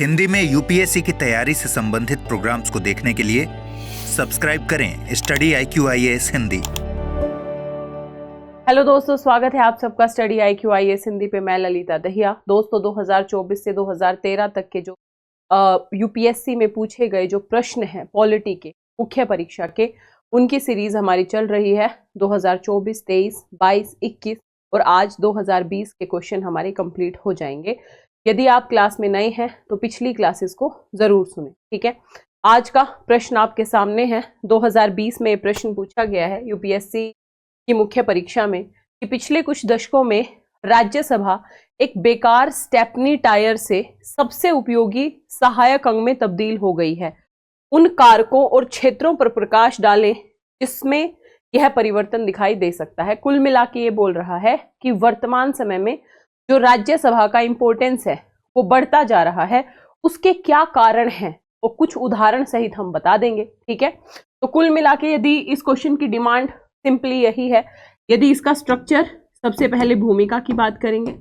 हिंदी में यूपीएससी की तैयारी से संबंधित प्रोग्राम्स को देखने के लिए सब्सक्राइब करें स्टडी IQIAS हिंदी। हेलो दोस्तों, स्वागत है आप सबका स्टडी IQIAS हिंदी पे। मैं ललिता दहिया। दोस्तों 2024 से 2013 तक के जो यूपीएससी में पूछे गए जो प्रश्न हैं पॉलिटी के मुख्य परीक्षा के, उनकी सीरीज हमारी चल रही है। 2024, 23, 22, 21 और आज 2020 के क्वेश्चन हमारे कंप्लीट हो जाएंगे। यदि आप क्लास में नए हैं तो पिछली क्लासेस को जरूर सुनें, ठीक है। आज का प्रश्न आपके सामने है। 2020 में प्रश्न पूछा गया है यूपीएससी की मुख्य परीक्षा में कि पिछले कुछ दशकों में राज्यसभा एक बेकार स्टेपनी टायर से सबसे उपयोगी सहायक अंग में तब्दील हो गई है। उन कारकों और क्षेत्रों पर प्रकाश डालें जिसमें यह परिवर्तन दिखाई दे सकता है। कुल मिला के ये बोल रहा है कि वर्तमान समय में जो राज्यसभा का इंपॉर्टेंस है वो बढ़ता जा रहा है, उसके क्या कारण हैं और कुछ उदाहरण सहित हम बता देंगे, ठीक है। तो कुल मिला के यदि इस क्वेश्चन की डिमांड सिंपली यही है। यदि इसका स्ट्रक्चर, सबसे पहले भूमिका की बात करेंगे,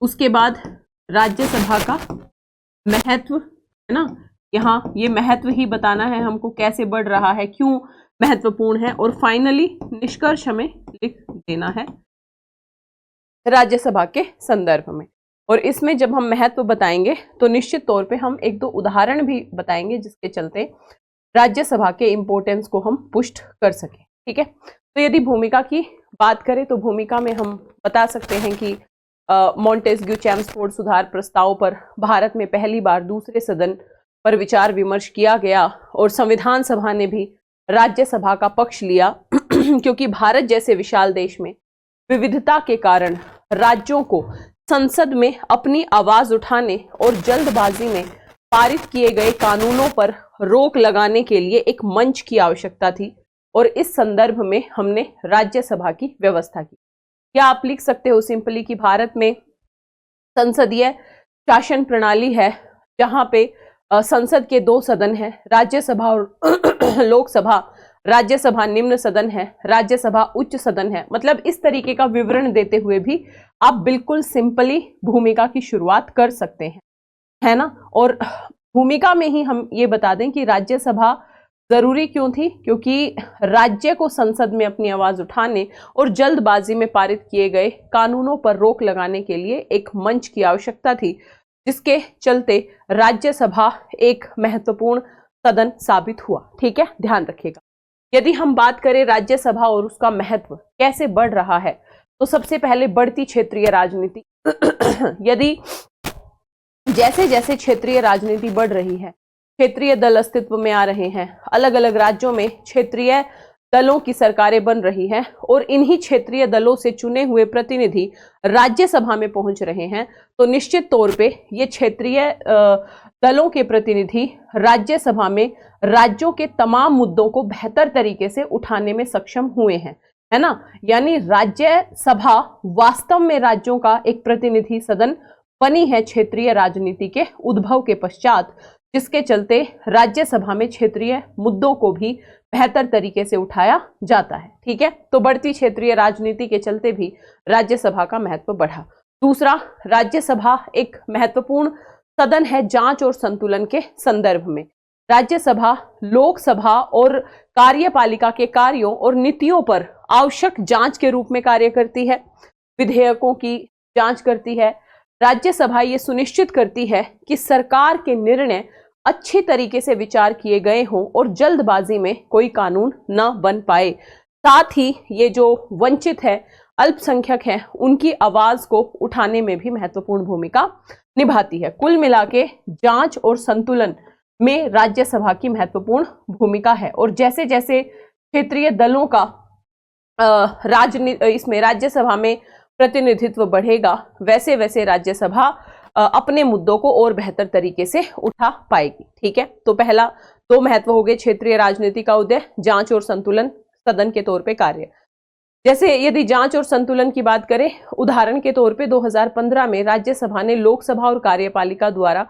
उसके बाद राज्यसभा का महत्व, है ना, यहाँ ये महत्व ही बताना है हमको, कैसे बढ़ रहा है, क्यों महत्वपूर्ण है, और फाइनली निष्कर्ष हमें लिख देना है राज्यसभा के संदर्भ में। और इसमें जब हम महत्व बताएंगे तो निश्चित तौर पे हम एक दो उदाहरण भी बताएंगे जिसके चलते राज्यसभा के इंपॉर्टेंस को हम पुष्ट कर सकें, ठीक है। तो यदि भूमिका की बात करें तो भूमिका में हम बता सकते हैं कि मॉन्टेस्क्यू चैम्सफोर्ड सुधार प्रस्ताव पर भारत में पहली बार दूसरे सदन पर विचार विमर्श किया गया और संविधान सभा ने भी राज्यसभा का पक्ष लिया क्योंकि भारत जैसे विशाल देश में विविधता के कारण राज्यों को संसद में अपनी आवाज उठाने और जल्दबाजी में पारित किए गए कानूनों पर रोक लगाने के लिए एक मंच की आवश्यकता थी और इस संदर्भ में हमने राज्यसभा की व्यवस्था की। क्या आप लिख सकते हो सिंपली कि भारत में संसदीय शासन प्रणाली है जहां पे संसद के दो सदन हैं, राज्यसभा और लोकसभा। राज्यसभा निम्न सदन है, राज्यसभा उच्च सदन है। मतलब इस तरीके का विवरण देते हुए भी आप बिल्कुल सिंपली भूमिका की शुरुआत कर सकते हैं, है ना। और भूमिका में ही हम ये बता दें कि राज्यसभा जरूरी क्यों थी, क्योंकि राज्य को संसद में अपनी आवाज उठाने और जल्दबाजी में पारित किए गए कानूनों पर रोक लगाने के लिए एक मंच की आवश्यकता थी, जिसके चलते राज्यसभा एक महत्वपूर्ण सदन साबित हुआ, ठीक है, ध्यान रखिएगा। यदि हम बात करें राज्यसभा और उसका महत्व कैसे बढ़ रहा है, तो सबसे पहले बढ़ती क्षेत्रीय राजनीति। यदि जैसे जैसे क्षेत्रीय राजनीति बढ़ रही है, क्षेत्रीय दल अस्तित्व में आ रहे हैं, अलग अलग राज्यों में क्षेत्रीय दलों की सरकारें बन रही हैं और इन्हीं क्षेत्रीय दलों से चुने हुए प्रतिनिधि राज्यसभा में पहुंच रहे हैं, तो निश्चित तौर पे ये क्षेत्रीय दलों के प्रतिनिधि राज्यसभा में राज्यों के तमाम मुद्दों को बेहतर तरीके से उठाने में सक्षम हुए हैं, है ना। यानी राज्यसभा वास्तव में राज्यों का एक प्रतिनिधि सदन बनी है क्षेत्रीय राजनीति के उद्भव के पश्चात, जिसके चलते राज्यसभा में क्षेत्रीय मुद्दों को भी बेहतर तरीके से उठाया जाता है, ठीक है। तो बढ़ती क्षेत्रीय राजनीति के चलते भी राज्यसभा का महत्व बढ़ा। दूसरा, राज्यसभा एक महत्वपूर्ण सदन है जांच और संतुलन के संदर्भ में। राज्यसभा लोकसभा और कार्यपालिका के कार्यों और नीतियों पर आवश्यक जांच के रूप में कार्य करती है, विधेयकों की जांच करती है। राज्यसभा ये सुनिश्चित करती है कि सरकार के निर्णय अच्छी तरीके से विचार किए गए हों और जल्दबाजी में कोई कानून न बन पाए। साथ ही ये जो वंचित है, अल्पसंख्यक हैं, उनकी आवाज को उठाने में भी महत्वपूर्ण भूमिका निभाती है। कुल मिला के जांच और संतुलन में राज्यसभा की महत्वपूर्ण भूमिका है। और जैसे जैसे क्षेत्रीय दलों का इसमें राज्यसभा में प्रतिनिधित्व बढ़ेगा, वैसे वैसे राज्यसभा अपने मुद्दों को और बेहतर तरीके से उठा पाएगी, ठीक है। तो पहला दो महत्व हो गए, क्षेत्रीय राजनीति का उदय, जांच और संतुलन सदन के तौर पे कार्य। जैसे यदि जांच और संतुलन की बात करें, उदाहरण के तौर पे 2015 में राज्यसभा ने लोकसभा और कार्यपालिका द्वारा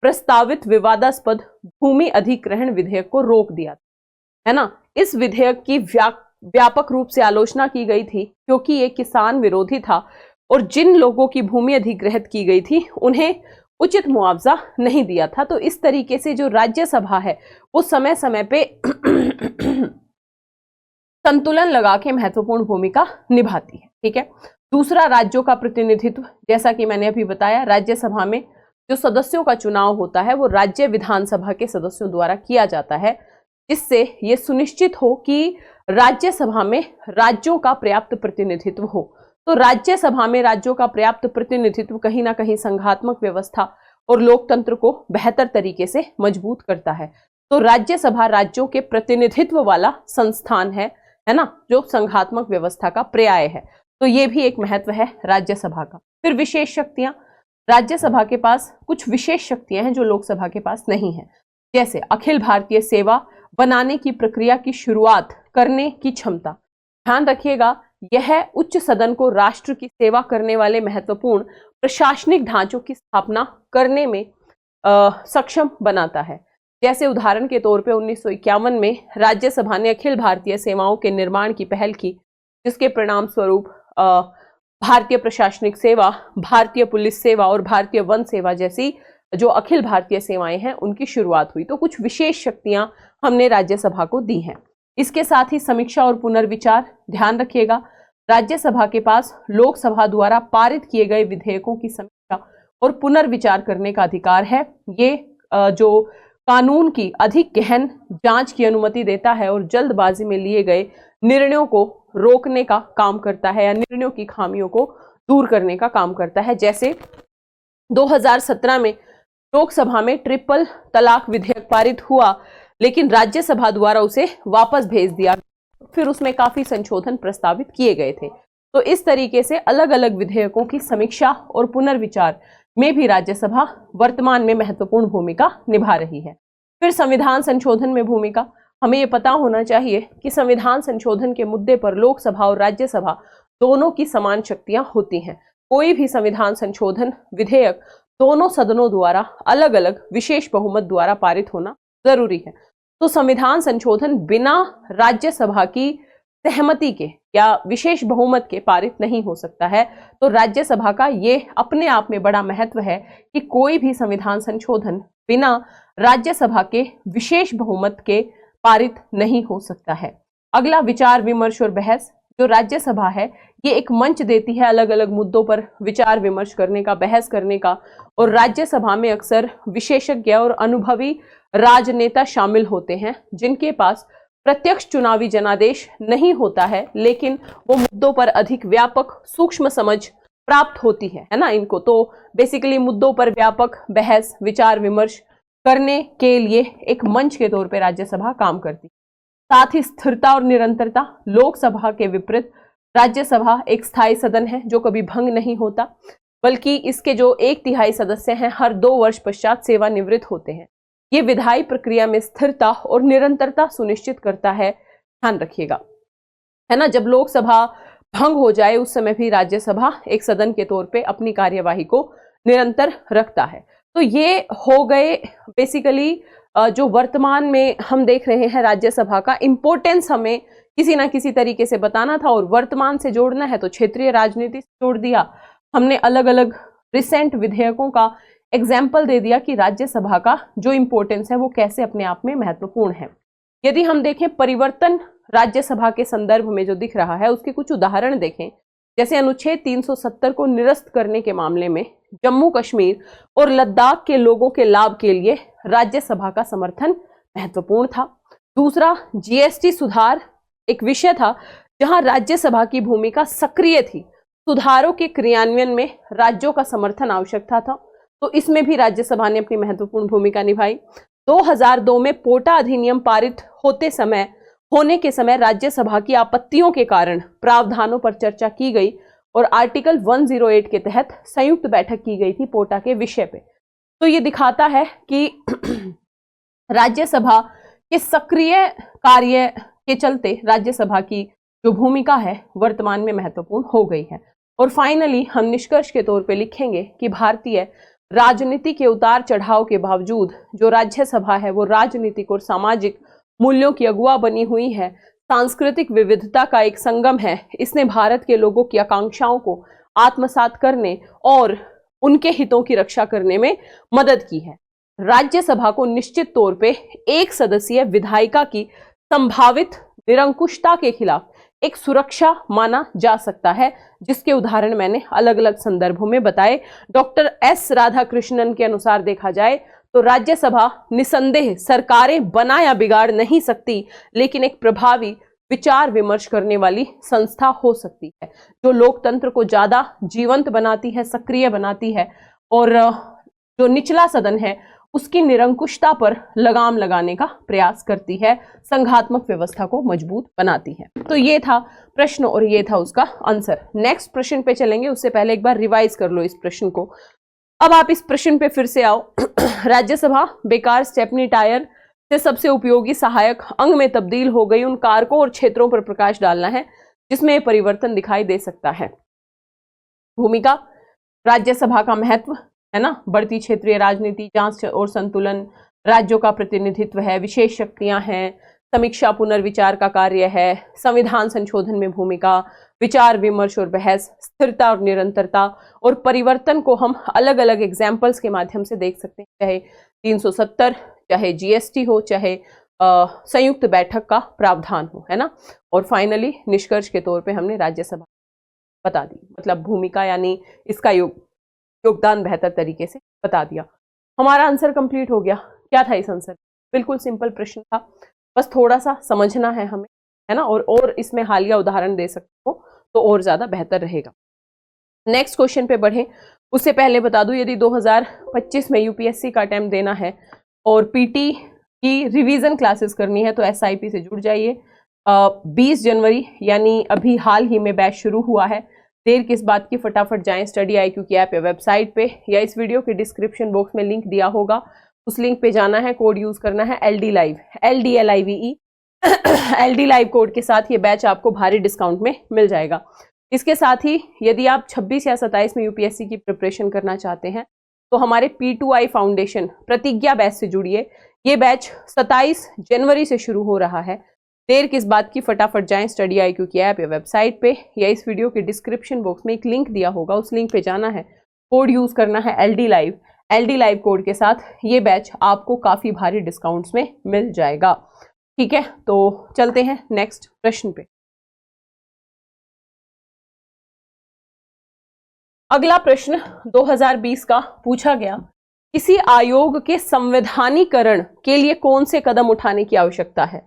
प्रस्तावित विवादास्पद भूमि अधिग्रहण विधेयक को रोक दिया, है ना। इस विधेयक की व्यापक रूप से आलोचना की गई थी क्योंकि ये किसान विरोधी था और जिन लोगों की भूमि अधिग्रहित की गई थी उन्हें उचित मुआवजा नहीं दिया था। तो इस तरीके से जो राज्यसभा है वो समय समय पे संतुलन लगा के महत्वपूर्ण भूमिका निभाती है। ठीक है। दूसरा, राज्यों का प्रतिनिधित्व। जैसा कि मैंने अभी बताया, राज्यसभा में जो सदस्यों का चुनाव होता है वो राज्य विधानसभा के सदस्यों द्वारा किया जाता है, जिससे ये सुनिश्चित हो कि राज्यसभा में राज्यों का पर्याप्त प्रतिनिधित्व हो। तो राज्यसभा में राज्यों का पर्याप्त प्रतिनिधित्व कहीं ना कहीं संघात्मक व्यवस्था और लोकतंत्र को बेहतर तरीके से मजबूत करता है। तो राज्यसभा राज्यों के प्रतिनिधित्व वाला संस्थान है ना, जो संघात्मक व्यवस्था का पर्याय है। तो ये भी एक महत्व है राज्यसभा का। फिर विशेष शक्तियां। राज्यसभा के पास कुछ विशेष शक्तियां हैं जो लोकसभा के पास नहीं है, जैसे अखिल भारतीय सेवा बनाने की प्रक्रिया की शुरुआत करने की क्षमता। ध्यान रखिएगा, यह उच्च सदन को राष्ट्र की सेवा करने वाले महत्वपूर्ण प्रशासनिक ढांचों की स्थापना करने में सक्षम बनाता है। जैसे उदाहरण के तौर पे 1951 में राज्यसभा ने अखिल भारतीय सेवाओं के निर्माण की पहल की, जिसके परिणाम स्वरूप भारतीय प्रशासनिक सेवा, भारतीय पुलिस सेवा और भारतीय वन सेवा जैसी जो अखिल भारतीय सेवाएं हैं उनकी शुरुआत हुई। तो कुछ विशेष शक्तियां हमने राज्यसभा को दी हैं। इसके साथ ही समीक्षा और पुनर्विचार। ध्यान रखिएगा, राज्यसभा के पास लोकसभा द्वारा पारित किए गए विधेयकों की समीक्षा और पुनर्विचार करने का अधिकार है। ये जो कानून की अधिक गहन जांच की अनुमति देता है और जल्दबाजी में लिए गए निर्णयों को रोकने का काम करता है या निर्णयों की खामियों को दूर करने का काम करता है। जैसे 2017 में लोकसभा में ट्रिपल तलाक विधेयक पारित हुआ, लेकिन राज्यसभा द्वारा उसे वापस भेज दिया, फिर उसमें काफी संशोधन प्रस्तावित किए गए थे। तो इस तरीके से अलग अलग विधेयकों की समीक्षा और पुनर्विचार में भी राज्यसभा वर्तमान में महत्वपूर्ण भूमिका निभा रही है। फिर संविधान संशोधन में भूमिका। हमें ये पता होना चाहिए कि संविधान संशोधन के मुद्दे पर लोकसभा और राज्यसभा दोनों की समान शक्तियां होती हैं। कोई भी संविधान संशोधन विधेयक दोनों सदनों द्वारा अलग अलग विशेष बहुमत द्वारा पारित होना जरूरी है। तो संविधान संशोधन बिना राज्यसभा की सहमति के या विशेष बहुमत के पारित नहीं हो सकता है। तो राज्यसभा का ये अपने आप में बड़ा महत्व है कि कोई भी संविधान संशोधन बिना राज्यसभा के विशेष बहुमत के पारित नहीं हो सकता है। अगला, विचार विमर्श और बहस। जो राज्यसभा है ये एक मंच देती है अलग अलग मुद्दों पर विचार विमर्श करने का, बहस करने का, और राज्यसभा में अक्सर विशेषज्ञ और अनुभवी राजनेता शामिल होते हैं जिनके पास प्रत्यक्ष चुनावी जनादेश नहीं होता है, लेकिन वो मुद्दों पर अधिक व्यापक सूक्ष्म समझ प्राप्त होती है ना इनको। तो बेसिकली मुद्दों पर व्यापक बहस, विचार विमर्श करने के लिए एक मंच के तौर पे राज्यसभा काम करती है। साथ ही स्थिरता और निरंतरता। लोकसभा के विपरीत राज्यसभा एक स्थायी सदन है जो कभी भंग नहीं होता, बल्कि इसके जो 1/3 सदस्य हैं हर 2 वर्ष पश्चात सेवानिवृत्त होते हैं। ये विधायी प्रक्रिया में स्थिरता और निरंतरता सुनिश्चित करता है। ध्यान रखिएगा, है ना, जब लोकसभा भंग हो जाए उस समय भी राज्यसभा एक सदन के तौर पे अपनी कार्यवाही को निरंतर रखता है। तो ये हो गए बेसिकली जो वर्तमान में हम देख रहे हैं राज्यसभा का इम्पोर्टेंस हमें किसी ना किसी तरीके से बताना था, और वर्तमान से जोड़ना है तो क्षेत्रीय राजनीति से जोड़ दिया हमने। अलग अलग रिसेंट विधेयकों का एग्जाम्पल दे दिया कि राज्यसभा का जो इम्पोर्टेंस है वो कैसे अपने आप में महत्वपूर्ण है। यदि हम देखें परिवर्तन राज्यसभा के संदर्भ में जो दिख रहा है उसके कुछ उदाहरण देखें, जैसे अनुच्छेद 370 को निरस्त करने के मामले में जम्मू कश्मीर और लद्दाख के लोगों के लाभ के लिए राज्यसभा का समर्थन महत्वपूर्ण था। दूसरा, जीएसटी सुधार एक विषय था जहां राज्यसभा की भूमिका सक्रिय थी। सुधारों के क्रियान्वयन में राज्यों का समर्थन आवश्यकता था, तो इसमें भी राज्यसभा ने अपनी महत्वपूर्ण भूमिका निभाई। 2002 में पोटा अधिनियम पारित होने के समय राज्यसभा की आपत्तियों के कारण प्रावधानों पर चर्चा की गई और आर्टिकल 108 के तहत संयुक्त बैठक की गई थी पोटा के विषय पे। तो ये दिखाता है कि राज्यसभा के सक्रिय कार्य के चलते राज्यसभा की जो भूमिका है वर्तमान में महत्वपूर्ण हो गई है। और फाइनली हम निष्कर्ष के तौर पे लिखेंगे कि भारतीय राजनीति के उतार चढ़ाव के बावजूद जो राज्यसभा है वो राजनीतिक और सामाजिक मूल्यों की अगुवा बनी हुई है, सांस्कृतिक विविधता का एक संगम है। इसने भारत के लोगों की आकांक्षाओं को आत्मसात करने और उनके हितों की रक्षा करने में मदद की है। राज्यसभा को निश्चित तौर पे एक सदस्यीय विधायिका की संभावित निरंकुशता के खिलाफ एक सुरक्षा माना जा सकता है, जिसके उदाहरण मैंने अलग अलग संदर्भों में बताए। डॉक्टर एस राधाकृष्णन के अनुसार देखा जाए तो राज्यसभा निसंदेह सरकारें बना या बिगाड़ नहीं सकती, लेकिन एक प्रभावी विचार विमर्श करने वाली संस्था हो सकती है, जो लोकतंत्र को ज्यादा जीवंत बनाती है, सक्रिय बनाती है, और जो निचला सदन है उसकी निरंकुशता पर लगाम लगाने का प्रयास करती है, संघात्मक व्यवस्था को मजबूत बनाती है। तो ये था प्रश्न और ये था उसका आंसर। नेक्स्ट प्रश्न पे चलेंगे, उससे पहले एक बार रिवाइज कर लो इस प्रश्न को। अब आप इस प्रश्न पे फिर से आओ। राज्यसभा बेकार स्टेपनी टायर से सबसे उपयोगी सहायक अंग में तब्दील हो गई उन कारकों और क्षेत्रों पर प्रकाश डालना है जिसमें परिवर्तन दिखाई दे सकता है। भूमिका, राज्यसभा का महत्व है ना, बढ़ती क्षेत्रीय राजनीति, जांच और संतुलन, राज्यों का प्रतिनिधित्व है, विशेष शक्तियां हैं, समीक्षा पुनर्विचार का कार्य है, संविधान संशोधन में भूमिका, विचार विमर्श और बहस, स्थिरता और निरंतरता, और परिवर्तन को हम अलग अलग एग्जाम्पल्स के माध्यम से देख सकते हैं, चाहे 370, चाहे जीएसटी हो, चाहे संयुक्त बैठक का प्रावधान हो, है ना। और फाइनली निष्कर्ष के तौर पे हमने राज्यसभा बता दी, मतलब भूमिका यानी इसका योगदान बेहतर तरीके से बता दिया। हमारा आंसर कंप्लीट हो गया। क्या था इस आंसर? बिल्कुल सिंपल प्रश्न था, बस थोड़ा सा समझना है हमें, है ना, और इसमें हालिया उदाहरण दे सकते हो तो और ज्यादा बेहतर रहेगा। नेक्स्ट क्वेश्चन पे बढ़े उससे पहले बता दूं, यदि 2025 में यूपीएससी का अटेम्प्ट देना है और पीटी की रिवीजन क्लासेस करनी है तो एसआईपी से जुड़ जाइए। 20 जनवरी यानी अभी हाल ही में बैच शुरू हुआ है। देर किस बात की, फटाफट जाएं स्टडी IQ की ऐप या वेबसाइट पे, या इस वीडियो के डिस्क्रिप्शन बॉक्स में लिंक दिया होगा, उस लिंक पे जाना है, कोड यूज करना है LD Live, LDLIVE। LD Live code के साथ ये बैच आपको भारी डिस्काउंट में मिल जाएगा। इसके साथ ही यदि आप 26 या 27 में यूपीएससी की प्रिपरेशन करना चाहते हैं तो हमारे P2I फाउंडेशन प्रतिज्ञा बैच से जुड़िए। ये बैच 27 जनवरी से शुरू हो रहा है। देर किस बात की, फटाफट जाएं स्टडी IQ की ऐप या वेबसाइट पे, या इस वीडियो के डिस्क्रिप्शन बॉक्स में एक लिंक दिया होगा, उस लिंक पे जाना है, कोड यूज करना है LD Live। LD Live code के साथ ये बैच आपको काफी भारी डिस्काउंट्स में मिल जाएगा। ठीक है, तो चलते हैं नेक्स्ट प्रश्न पे। अगला प्रश्न 2020 का पूछा गया, किसी आयोग के संवैधानिकरण के लिए कौन से कदम उठाने की आवश्यकता है।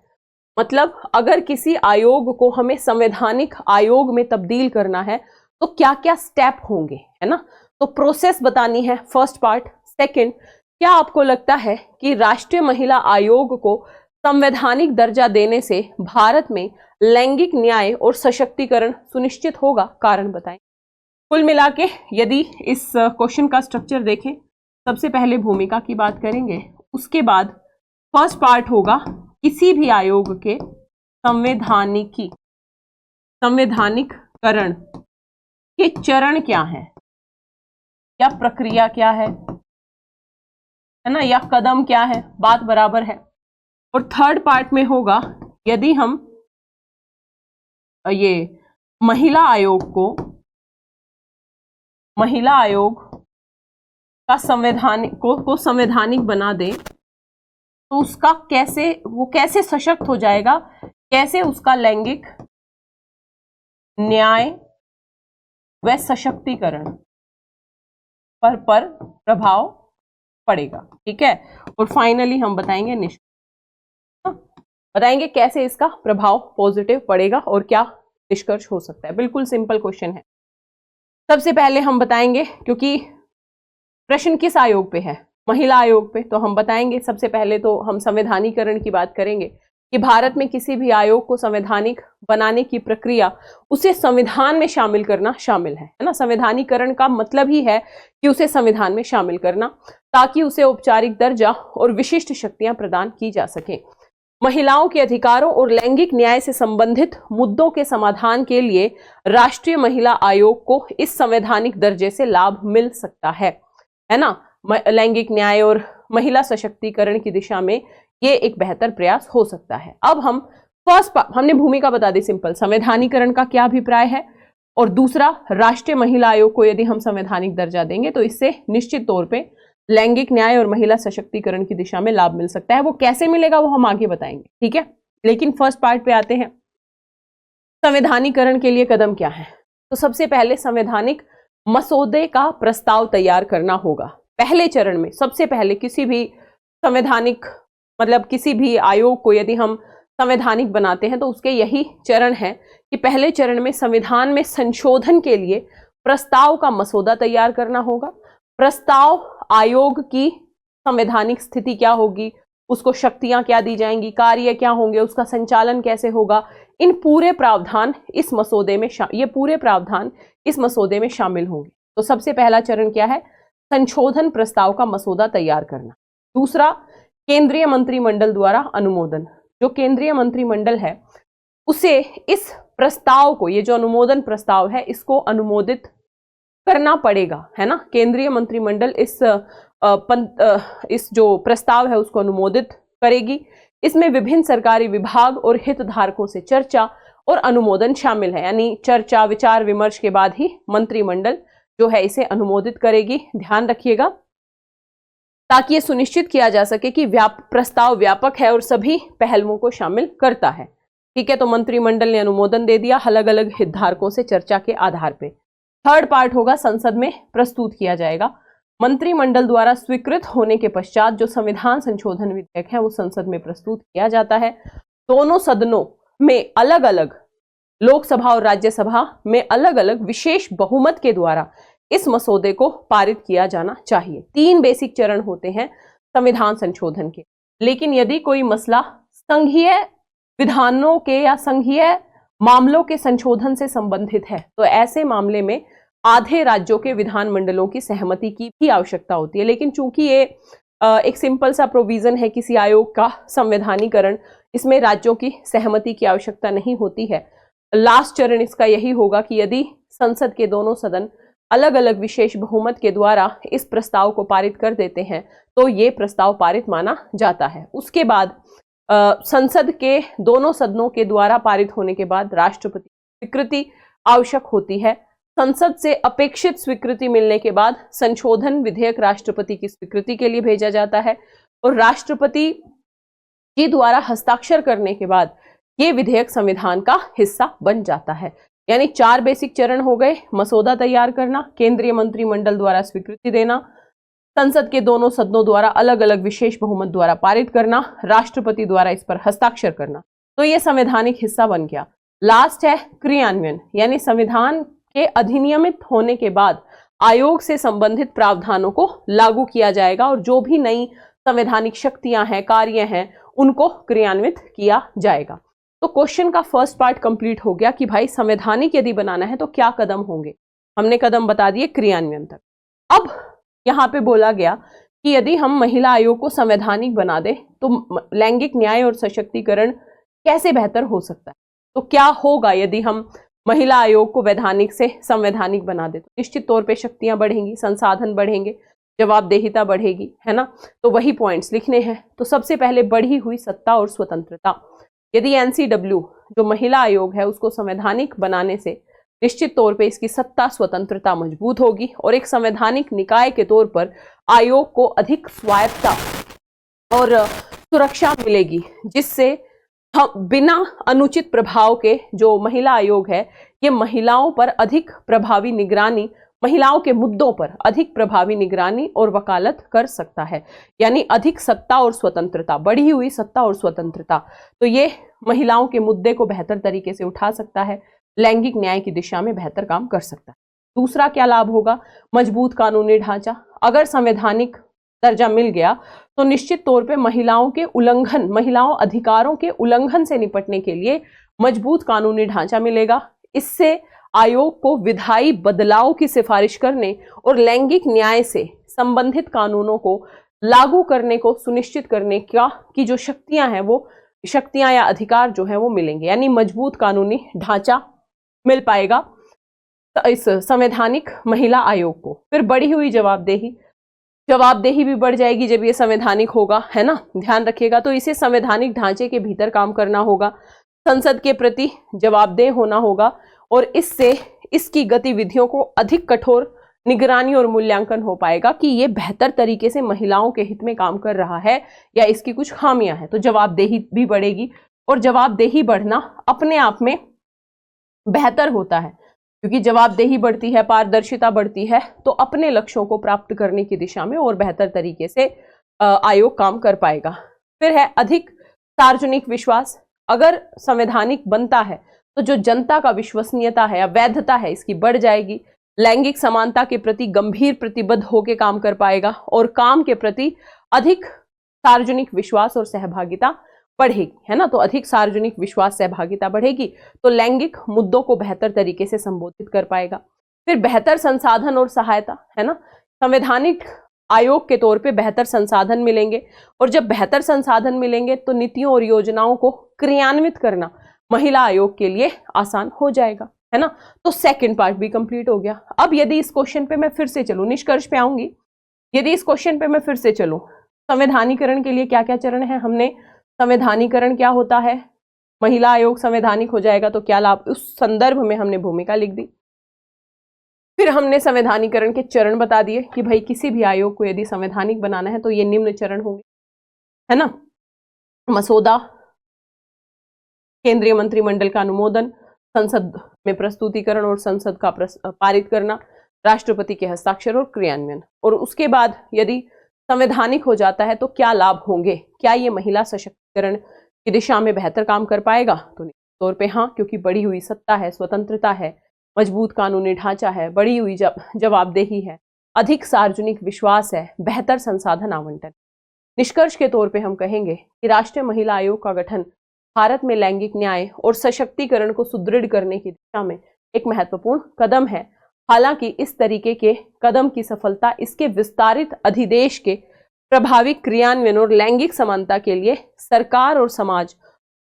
मतलब अगर किसी आयोग को हमें संवैधानिक आयोग में तब्दील करना है तो क्या क्या स्टेप होंगे, है ना। तो प्रोसेस बतानी है, फर्स्ट पार्ट। सेकंड, क्या आपको लगता है कि राष्ट्रीय महिला आयोग को संवैधानिक दर्जा देने से भारत में लैंगिक न्याय और सशक्तिकरण सुनिश्चित होगा? कारण बताएं। कुल मिला के यदि इस क्वेश्चन का स्ट्रक्चर देखें, सबसे पहले भूमिका की बात करेंगे, उसके बाद फर्स्ट पार्ट होगा किसी भी आयोग के संवैधानिकरण के चरण क्या है या प्रक्रिया क्या है ना, या कदम क्या है, बात बराबर है। और थर्ड पार्ट में होगा यदि हम ये महिला आयोग का संवैधानिक बना दें तो उसका कैसे सशक्त हो जाएगा, कैसे उसका लैंगिक न्याय व सशक्तिकरण पर प्रभाव पड़ेगा। ठीक है, और फाइनली हम बताएंगे बताएंगे कैसे इसका प्रभाव पॉजिटिव पड़ेगा और क्या निष्कर्ष हो सकता है। बिल्कुल सिंपल क्वेश्चन है। सबसे पहले हम बताएंगे, क्योंकि प्रश्न किस आयोग पे है, महिला आयोग पे, तो हम बताएंगे सबसे पहले तो हम संवैधानिकरण की बात करेंगे कि भारत में किसी भी आयोग को संवैधानिक बनाने की प्रक्रिया उसे संविधान में शामिल करना शामिल है ना। संवैधानिकरण का मतलब ही है कि उसे संविधान में शामिल करना, ताकि उसे औपचारिक दर्जा और विशिष्ट शक्तियां प्रदान की जा सके। महिलाओं के अधिकारों और लैंगिक न्याय से संबंधित मुद्दों के समाधान के लिए राष्ट्रीय महिला आयोग को इस संवैधानिक दर्जे से लाभ मिल सकता है ना। लैंगिक न्याय और महिला सशक्तिकरण की दिशा में ये एक बेहतर प्रयास हो सकता है। अब हम हमने भूमिका बता दी सिंपल, संवैधानिकरण का क्या अभिप्राय है, और दूसरा, राष्ट्रीय महिला आयोग को यदि हम संवैधानिक दर्जा देंगे तो इससे निश्चित तौर पे लैंगिक न्याय और महिला सशक्तिकरण की दिशा में लाभ मिल सकता है। वो कैसे मिलेगा वो हम आगे बताएंगे, ठीक है। लेकिन फर्स्ट पार्ट पे आते हैं, संवैधानिकरण के लिए कदम क्या है। तो सबसे पहले संवैधानिक मसौदे का प्रस्ताव तैयार करना होगा। पहले चरण में सबसे पहले किसी भी संवैधानिक मतलब किसी भी आयोग को यदि हम संवैधानिक बनाते हैं तो उसके यही चरण है कि पहले चरण में संविधान में संशोधन के लिए प्रस्ताव का मसौदा तैयार करना होगा। प्रस्ताव आयोग की संवैधानिक स्थिति क्या होगी, उसको शक्तियां क्या दी जाएंगी, कार्य क्या होंगे, उसका संचालन कैसे होगा, इन पूरे प्रावधान इस मसौदे में इस मसौदे में शामिल होंगे। तो सबसे पहला चरण क्या है, संशोधन प्रस्ताव का मसौदा तैयार करना। दूसरा, केंद्रीय मंत्रिमंडल द्वारा अनुमोदन। जो केंद्रीय मंत्रिमंडल है उसे इस प्रस्ताव को, ये जो अनुमोदन प्रस्ताव है, इसको अनुमोदित करना पड़ेगा, है ना। केंद्रीय मंत्रिमंडल इस जो प्रस्ताव है उसको अनुमोदित करेगी। इसमें विभिन्न सरकारी विभाग और हितधारकों से चर्चा और अनुमोदन शामिल है, यानी चर्चा विचार विमर्श के बाद ही मंत्रिमंडल जो है इसे अनुमोदित करेगी। ध्यान रखिएगा ताकि ये सुनिश्चित किया जा सके कि प्रस्ताव व्यापक है और सभी पहलुओं को शामिल करता है, ठीक है। तो मंत्रिमंडल ने अनुमोदन दे दिया अलग अलग हितधारकों से चर्चा के आधार पे। थर्ड पार्ट होगा, संसद में प्रस्तुत किया जाएगा। मंत्रिमंडल द्वारा स्वीकृत होने के पश्चात जो संविधान संशोधन विधेयक है वो संसद में प्रस्तुत किया जाता है। दोनों सदनों में अलग अलग, लोकसभा और राज्यसभा में अलग अलग विशेष बहुमत के द्वारा इस मसौदे को पारित किया जाना चाहिए। 3 बेसिक चरण होते हैं संविधान संशोधन के। लेकिन यदि कोई मसला संघीय विधानों के या संघीय मामलों के संशोधन से संबंधित है तो ऐसे मामले में आधे राज्यों के विधानमंडलों की सहमति की भी आवश्यकता होती है। लेकिन चूंकि ये एक सिंपल सा प्रोविजन है किसी आयोग का संवैधानिकरण, इसमें राज्यों की सहमति की आवश्यकता नहीं होती है। लास्ट चरण इसका यही होगा कि यदि संसद के दोनों सदन अलग अलग विशेष बहुमत के द्वारा इस प्रस्ताव को पारित कर देते हैं तो ये प्रस्ताव पारित माना जाता है। उसके बाद संसद के दोनों सदनों के द्वारा पारित होने के बाद राष्ट्रपति स्वीकृति आवश्यक होती है। संसद से अपेक्षित स्वीकृति मिलने के बाद संशोधन विधेयक राष्ट्रपति की स्वीकृति के लिए भेजा जाता है और राष्ट्रपति जी द्वारा हस्ताक्षर करने के बाद ये विधेयक संविधान का हिस्सा बन जाता है। यानी 4 बेसिक चरण हो गए, मसौदा तैयार करना, केंद्रीय मंत्रिमंडल द्वारा स्वीकृति देना, संसद के दोनों सदनों द्वारा अलग अलग विशेष बहुमत द्वारा पारित करना, राष्ट्रपति द्वारा इस पर हस्ताक्षर करना। तो ये संवैधानिक हिस्सा बन गया। लास्ट है क्रियान्वयन, यानी संविधान के अधिनियमित होने के बाद आयोग से संबंधित प्रावधानों को लागू किया जाएगा और जो भी नई संवैधानिक शक्तियां हैं, कार्य हैं, उनको क्रियान्वित किया जाएगा। तो क्वेश्चन का फर्स्ट पार्ट कंप्लीट हो गया कि भाई संवैधानिक यदि बनाना है तो क्या कदम होंगे। हमने कदम बता दिए क्रियान्वयन तक। अब यहाँ पे बोला गया कि यदि हम महिला आयोग को संवैधानिक बना दे तो लैंगिक न्याय और सशक्तिकरण कैसे बेहतर हो सकता है। तो क्या होगा यदि हम महिला आयोग को वैधानिक से संवैधानिक बना दे। तो निश्चित तौर पे शक्तियां बढ़ेंगी, संसाधन बढ़ेंगे, जवाबदेहिता बढ़ेगी, है ना। तो वही पॉइंट्स लिखने हैं। तो सबसे पहले बढ़ी हुई सत्ता और स्वतंत्रता। यदि एनसीडब्ल्यू जो महिला आयोग है उसको संवैधानिक बनाने से निश्चित तौर पे इसकी सत्ता स्वतंत्रता मजबूत होगी और एक संवैधानिक निकाय के तौर पर आयोग को अधिक स्वायत्तता और सुरक्षा मिलेगी, जिससे हम बिना अनुचित प्रभाव के जो महिला आयोग है ये महिलाओं पर अधिक प्रभावी निगरानी, महिलाओं के मुद्दों पर अधिक प्रभावी निगरानी और वकालत कर सकता है। यानी अधिक सत्ता और स्वतंत्रता, बढ़ी हुई सत्ता और स्वतंत्रता, तो ये महिलाओं के मुद्दे को बेहतर तरीके से उठा सकता है, लैंगिक न्याय की दिशा में बेहतर काम कर सकता है। दूसरा क्या लाभ होगा, मजबूत कानूनी ढांचा। अगर संवैधानिक दर्जा मिल गया तो निश्चित तौर पे महिलाओं के उल्लंघन, महिलाओं अधिकारों के उल्लंघन से निपटने के लिए मजबूत कानूनी ढांचा मिलेगा। इससे आयोग को विधायी बदलाव की सिफारिश करने और लैंगिक न्याय से संबंधित कानूनों को लागू करने को सुनिश्चित करने का की जो शक्तियां हैं वो शक्तियां या अधिकार जो है वो मिलेंगे। यानी मजबूत कानूनी ढांचा मिल पाएगा इस संवैधानिक महिला आयोग को। फिर बढ़ी हुई जवाबदेही भी बढ़ जाएगी जब ये संवैधानिक होगा, है ना। ध्यान रखिएगा। तो इसे संवैधानिक ढांचे के भीतर काम करना होगा, संसद के प्रति जवाबदेह होना होगा और इससे इसकी गतिविधियों को अधिक कठोर निगरानी और मूल्यांकन हो पाएगा कि ये बेहतर तरीके से महिलाओं के हित में काम कर रहा है या इसकी कुछ खामियां हैं। तो जवाबदेही भी बढ़ेगी, और जवाबदेही बढ़ना अपने आप में बेहतर होता है, क्योंकि जवाबदेही बढ़ती है, पारदर्शिता बढ़ती है, तो अपने लक्ष्यों को प्राप्त करने की दिशा में और बेहतर तरीके से आयोग काम कर पाएगा। फिर है अधिक सार्वजनिक विश्वास। अगर संवैधानिक बनता है तो जो जनता का विश्वसनीयता है या वैधता है इसकी बढ़ जाएगी। लैंगिक समानता के प्रति गंभीर प्रतिबद्ध होकर काम कर पाएगा और काम के प्रति अधिक सार्वजनिक विश्वास और सहभागिता बढ़ेगी, है ना। तो अधिक सार्वजनिक विश्वास सहभागिता बढ़ेगी तो लैंगिक मुद्दों को बेहतर तरीके से संबोधित कर पाएगा। फिर बेहतर संसाधन और सहायता, है ना। संवैधानिक आयोग के तौर पे बेहतर संसाधन मिलेंगे, और जब बेहतर संसाधन मिलेंगे तो नीतियों और योजनाओं को क्रियान्वित करना महिला आयोग के लिए आसान हो जाएगा, है ना। तो सेकंड पार्ट भी कंप्लीट हो गया। अब यदि इस क्वेश्चन पे मैं फिर से चलूं, निष्कर्ष पे आऊंगी, यदि इस क्वेश्चन पे मैं फिर से चलूं, संवैधानिकरण के लिए क्या क्या चरण है, हमने संवैधानिकरण क्या होता है, महिला आयोग संवैधानिक हो जाएगा तो क्या लाभ, उस संदर्भ में हमने भूमिका लिख दी। फिर हमने संवैधानिकरण के चरण बता दिए कि भाई किसी भी आयोग को यदि संवैधानिक बनाना है तो ये निम्न चरण होंगे, है ना। मसौदा, केंद्रीय मंत्रिमंडल का अनुमोदन, संसद में प्रस्तुतिकरण और संसद का पारित करना, राष्ट्रपति के हस्ताक्षर और क्रियान्वयन। और उसके बाद यदि संवैधानिक हो जाता है तो क्या लाभ होंगे, क्या ये महिला सशक्तिकरण की दिशा में बेहतर काम कर पाएगा, तो निश्चित तौर पे हाँ, क्योंकि बढ़ी हुई सत्ता है, स्वतंत्रता है, मजबूत कानूनी ढांचा है, बढ़ी हुई जवाबदेही है, अधिक सार्वजनिक विश्वास है, बेहतर संसाधन आवंटन। निष्कर्ष के तौर पे हम कहेंगे कि राष्ट्रीय महिला आयोग का गठन भारत में लैंगिक न्याय और सशक्तिकरण को सुदृढ़ करने की दिशा में एक महत्वपूर्ण कदम है। हालांकि इस तरीके के कदम की सफलता इसके विस्तारित अधिदेश के प्रभावी क्रियान्वयन और लैंगिक समानता के लिए सरकार और समाज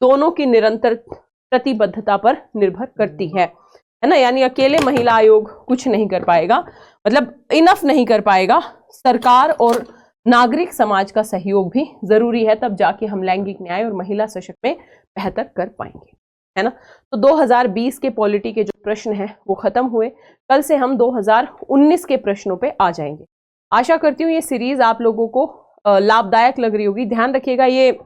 दोनों की निरंतर प्रतिबद्धता पर निर्भर करती है ना। यानी अकेले महिला आयोग कुछ नहीं कर पाएगा, मतलब इनफ नहीं कर पाएगा, सरकार और नागरिक समाज का सहयोग भी जरूरी है, तब जाके हम लैंगिक न्याय और महिला सशक्त में बेहतर कर पाएंगे, है ना। तो 2020 के पॉलिटी के जो प्रश्न हैं वो खत्म हुए। कल से हम 2019 के प्रश्नों पे आ जाएंगे। आशा करती हूँ ये सीरीज आप लोगों को लाभदायक लग रही होगी। ध्यान रखिएगा, ये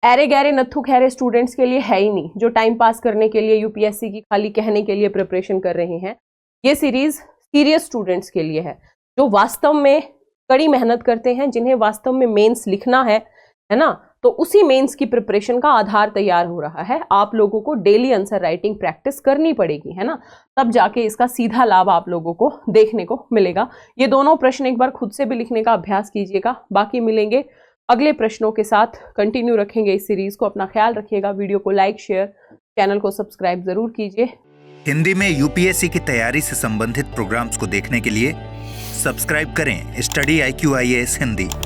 ऐरे गहरे नत्थु खैरे स्टूडेंट्स के लिए है ही नहीं, जो टाइम पास करने के लिए यूपीएससी की खाली कहने के लिए प्रिपरेशन कर रहे हैं। ये सीरीज सीरियस स्टूडेंट्स के लिए है, जो वास्तव में कड़ी मेहनत करते हैं, जिन्हें वास्तव में मेंस लिखना है ना। तो उसी मेंस की प्रिपरेशन का आधार तैयार हो रहा है। आप लोगों को डेली आंसर राइटिंग प्रैक्टिस करनी पड़ेगी, है ना, तब जाके इसका सीधा लाभ आप लोगों को देखने को मिलेगा। ये दोनों प्रश्न एक बार खुद से भी लिखने का अभ्यास कीजिएगा। बाकी मिलेंगे अगले प्रश्नों के साथ, कंटिन्यू रखेंगे इस सीरीज को। अपना ख्याल रखिएगा, वीडियो को लाइक, शेयर, चैनल को सब्सक्राइब जरूर कीजिए। हिंदी में यूपीएससी की तैयारी से संबंधित प्रोग्राम्स को देखने के लिए सब्सक्राइब करें स्टडी IQ IAS हिंदी।